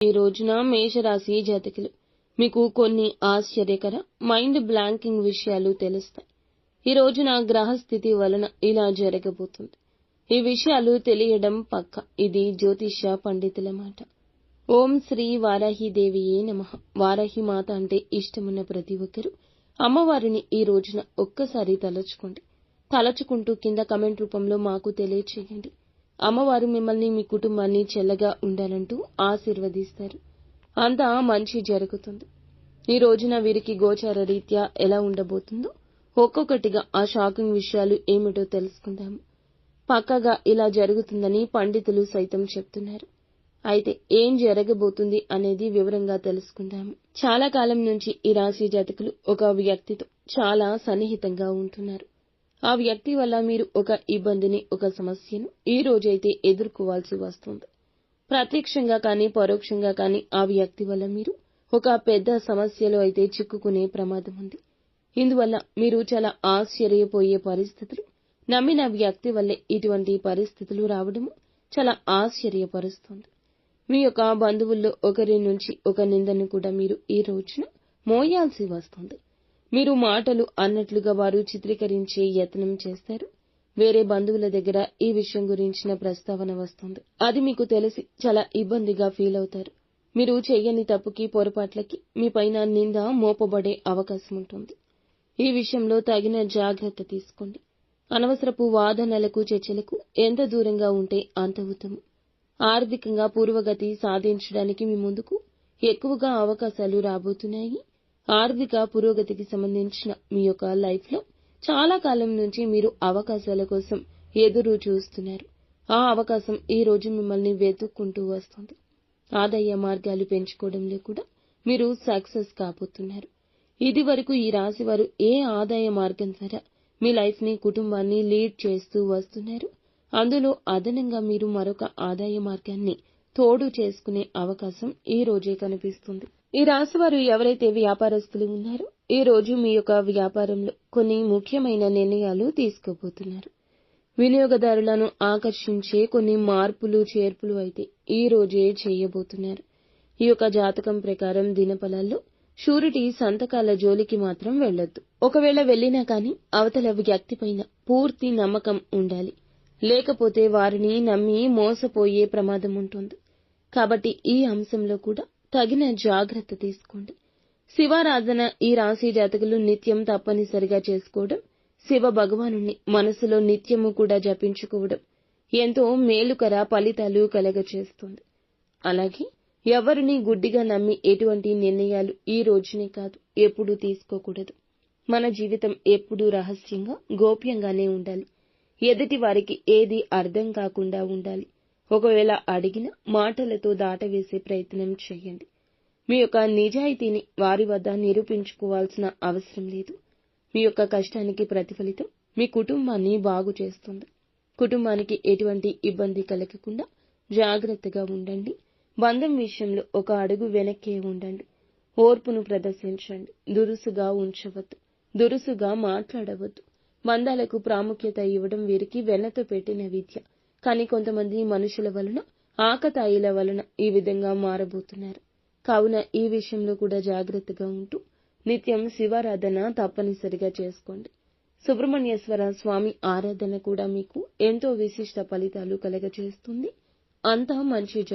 ఈ రోజున మేషరాశి జాతకులు మీకు కొన్ని ఆశ్చర్యకర మైండ్ బ్లాంకింగ్ విషయాలు తెలుస్తాయి. ఈ రోజున గ్రహస్థితి వలన ఇలా జరగబోతుంది. ఈ విషయాలు తెలియడం పక్క. ఇది జ్యోతిష్య పండితుల మాట. ఓం శ్రీ వారాహిదేవియే నమః. వారాహి మాత అంటే ఇష్టమున్న ప్రతి ఒక్కరూ అమ్మవారిని ఈ రోజున ఒక్కసారి తలుచుకోండి. తలుచుకుంటూ కింద కమెంట్ రూపంలో మాకు తెలియచేయండి. అమ్మవారు మిమ్మల్ని మీ కుటుంబాన్ని చల్లగా ఉండాలంటూ ఆశీర్వదిస్తారు. అంతా మంచి జరుగుతుంది. ఈ రోజున వీరికి గోచార రీత్యా ఎలా ఉండబోతుందో ఒక్కొక్కటిగా ఆ షాకింగ్ విషయాలు ఏమిటో తెలుసుకుందాము. పక్కగా ఇలా జరుగుతుందని పండితులు సైతం చెప్తున్నారు. అయితే ఏం జరగబోతుంది అనేది వివరంగా తెలుసుకుందాము. చాలా కాలం నుంచి ఈ రాశి జాతకులు ఒక వ్యక్తితో చాలా సన్నిహితంగా ఉంటున్నారు. ఆ వ్యక్తి వల్ల మీరు ఒక ఇబ్బందిని, ఒక సమస్యను ఈ రోజైతే ఎదుర్కోవాల్సి వస్తుంది. ప్రత్యక్షంగా కానీ పరోక్షంగా కానీ ఆ వ్యక్తి వల్ల మీరు ఒక పెద్ద సమస్యలో అయితే చిక్కుకునే ప్రమాదం ఉంది. ఇందువల్ల మీరు చాలా ఆశ్చర్యపోయే పరిస్థితులు, నమ్మిన వ్యక్తి వల్లే ఇటువంటి పరిస్థితులు రావడము చాలా ఆశ్చర్యపరుస్తుంది. మీ యొక్క బంధువుల్లో ఒకరి నుంచి ఒక నిందను కూడా మీరు ఈ రోజున మోయాల్సి వస్తుంది. మీరు మాటలు అన్నట్లుగా వారు చిత్రీకరించే యత్నం చేస్తారు. వేరే బంధువుల దగ్గర ఈ విషయం గురించిన ప్రస్తావన వస్తుంది. అది మీకు తెలిసి చాలా ఇబ్బందిగా ఫీల్ అవుతారు. మీరు చేయని తప్పుకి, పొరపాట్లకి మీ పైన నింద మోపబడే అవకాశం ఉంటుంది. ఈ విషయంలో తగిన జాగ్రత్త తీసుకోండి. అనవసరపు వాదనలకు, చర్చలకు ఎంత దూరంగా ఉంటే అంత ఉత్తమం. ఆర్థికంగా పూర్వగతి సాధించడానికి మీ ముందుకు ఎక్కువగా అవకాశాలు రాబోతున్నాయి. ఆర్థిక పురోగతికి సంబంధించిన మీ యొక్క లైఫ్లో చాలా కాలం నుంచి మీరు అవకాశాల కోసం ఎదురు చూస్తున్నారు. ఆ అవకాశం ఈ రోజు మిమ్మల్ని వెతుక్కుంటూ వస్తుంది. ఆదాయ మార్గాలు పెంచుకోవడంలో కూడా మీరు సక్సెస్ కాబోతున్నారు. ఇది వరకు ఈ రాశి వారు ఏ ఆదాయ మార్గం ద్వారా మీ లైఫ్ ని, కుటుంబాన్ని లీడ్ చేస్తూ వస్తున్నారు. అందులో అదనంగా మీరు మరొక ఆదాయ మార్గాన్ని తోడు చేసుకునే అవకాశం ఈ రోజే కనిపిస్తుంది. ఈ రాశి వారు ఎవరైతే వ్యాపారస్తులు ఉన్నారో ఈ రోజు మీ యొక్క వ్యాపారంలో కొన్ని ముఖ్యమైన నిర్ణయాలు తీసుకోబోతున్నారు. వినియోగదారులను ఆకర్షించే కొన్ని మార్పులు, చేర్పులు అయితే ఈ రోజే చేయబోతున్నారు. ఈ యొక్క జాతకం ప్రకారం దినఫలాల్లో షూరిటీ సంతకాల జోలికి మాత్రం వెళ్లొద్దు. ఒకవేళ వెళ్లినా కానీ అవతల వ్యక్తి పైన పూర్తి నమ్మకం ఉండాలి. లేకపోతే వారిని నమ్మి మోసపోయే ప్రమాదం ఉంటుంది. కాబట్టి ఈ అంశంలో కూడా తగిన జాగ్రత్త తీసుకోండి. శివారాధన ఈ రాశి జాతకులు నిత్యం తప్పనిసరిగా చేసుకోవడం, శివ భగవానుణ్ణి మనసులో నిత్యము కూడా జపించుకోవడం ఎంతో మేలుకర ఫలితాలు కలగచేస్తుంది. అలాగే ఎవరిని గుడ్డిగా నమ్మి ఎటువంటి నిర్ణయాలు ఈ రోజునే కాదు ఎప్పుడూ తీసుకోకూడదు. మన జీవితం ఎప్పుడూ రహస్యంగా, గోప్యంగానే ఉండాలి. ఎదుటి వారికి ఏది అర్థం కాకుండా ఉండాలి. ఒకవేళ అడిగిన మాటలతో దాటవేసే ప్రయత్నం చేయండి. మీ యొక్క నిజాయితీని వారి వద్ద నిరూపించుకోవాల్సిన అవసరం లేదు. మీ యొక్క కష్టానికి ప్రతిఫలితం మీ కుటుంబాన్ని బాగు చేస్తుంది. కుటుంబానికి ఎటువంటి ఇబ్బంది కలగకుండా జాగ్రత్తగా ఉండండి. బంధం విషయంలో ఒక అడుగు వెనక్కే ఉండండి. ఓర్పును ప్రదర్శించండి. దురుసుగా ఉంచవద్దు. దురుసుగా మాట్లాడవద్దు. బంధాలకు ప్రాముఖ్యత ఇవ్వడం వీరికి వెన్నతో పెట్టిన విద్య. కానీ కొంతమంది మనుషుల వలన, ఆకతాయిల వలన ఈ విధంగా మారబోతున్నారు. కావున ఈ విషయంలో కూడా జాగ్రత్తగా ఉంటూ నిత్యం శివారాధన తప్పనిసరిగా చేసుకోండి. సుబ్రహ్మణ్యేశ్వర స్వామి ఆరాధన కూడా మీకు ఎంతో విశిష్ట ఫలితాలు కలగచేస్తుంది. అంతా మంచి